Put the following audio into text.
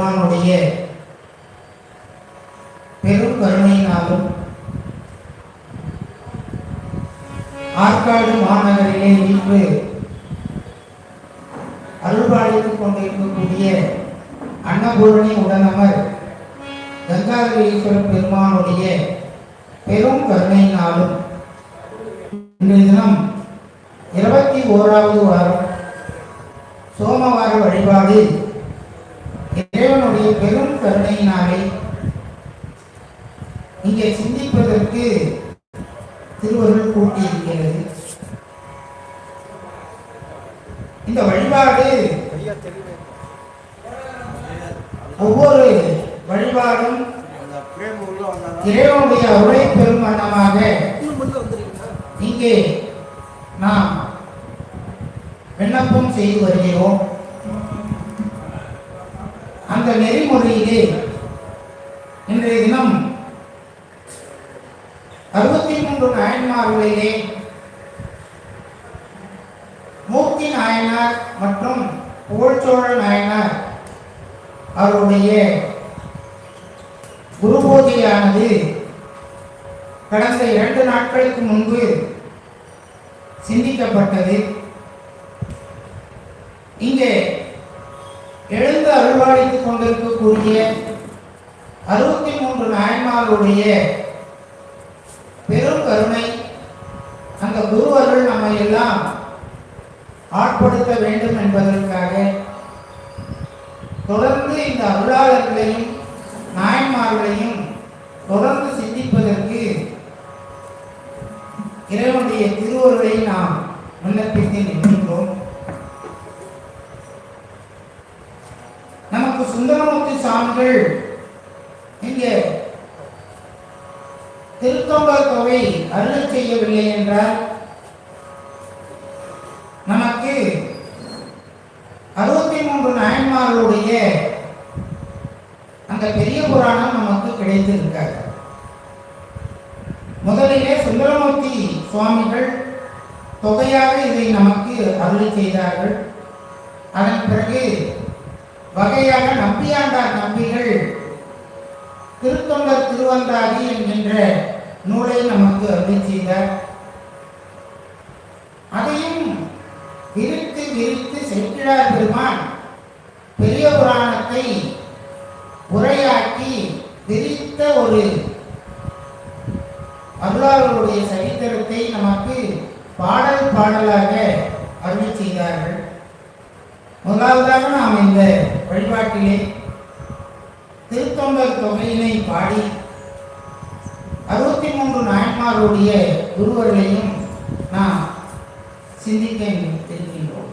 பெருமானுடைய பெரும் கருணையினாலும் ஆற்காடு மாநகரிலே இன்று அருள்பாலித்துக் கொண்டிருக்கக்கூடிய அன்னபூரணி உடனமர் கங்காதரேஸ்வர பெருமானுடைய பெரும் கருணையினாலும் இன்றைய தினம் 21வது வாரம் சோமவார வழிபாடு இறைவனுடைய பெரும் கருணையினாலே இங்கே சிந்திப்பதற்கு திருவருள் கூட்டியிருக்கிறது. இந்த வழிபாடு ஒவ்வொரு வழிபாடும் இறைவனுடைய அருளை பெரும் வண்ணமாக இங்கே நாம் விண்ணப்பம் செய்து வருகிறோம். அந்த நெறிமுறையிலே இன்றைய தினம் 63 நாயன்மார்களிலே மூர்த்தி நாயனார் மற்றும் புகழ்ச்சோழ நாயனார் அவருடைய குரு பூஜையானது கடந்த 2 நாட்களுக்கு முன்பு சிந்திக்கப்பட்டது. இங்கே எழுந்து அருள்பாலித்துக் கொண்டிருக்கக்கூடிய 63 நாயன்மார்களுடைய பெரும் கருணை, அந்த குருவர்கள் நம்மை எல்லாம் ஆட்படுத்த வேண்டும் என்பதற்காக தொடர்ந்து இந்த அருளாளர்களையும் நாயன்மார்களையும் தொடர்ந்து சிந்திப்பதற்கு இறைவனுடைய திருவருளை நாம் விண்ணப்பித்து நிற்கின்றோம். நமக்கு சுந்தரமூர்த்தி சாமிகள் இங்கே திருத்தொண்டர் தொகை அருள் செய்யவில்லை என்றால் நமக்கு 63 நாயன்மார்களுடைய அந்த பெரிய புராணம் நமக்கு கிடைத்திருக்காது. முதலிலே சுந்தரமூர்த்தி சுவாமிகள் தொகையாக இதை நமக்கு அருள் செய்தார்கள். அதன் பிறகு வகையாக நம்பியாண்டார் நம்பிகள் திருத்தொண்டர் திருவந்தாதி என்கின்ற நூலை நமக்கு அருள் செய்தார். அதையும் விரித்து விரித்து செட்டிடார் பெருமான் பெரிய புராணத்தை உரையாக்கி விரித்த ஒரு அருளாளருடைய சரித்திரத்தை நமக்கு பாடல் பாடலாக அருள் செய்தார்கள். முதலாவதாக நாம் இந்த வழிபாட்டிலே திருத்தொண்டர் தொகையினை பாடி 63 நாயன்மார்களுடைய குருவர்களையும் நாம் சிந்திக்க இருக்கின்றோம்.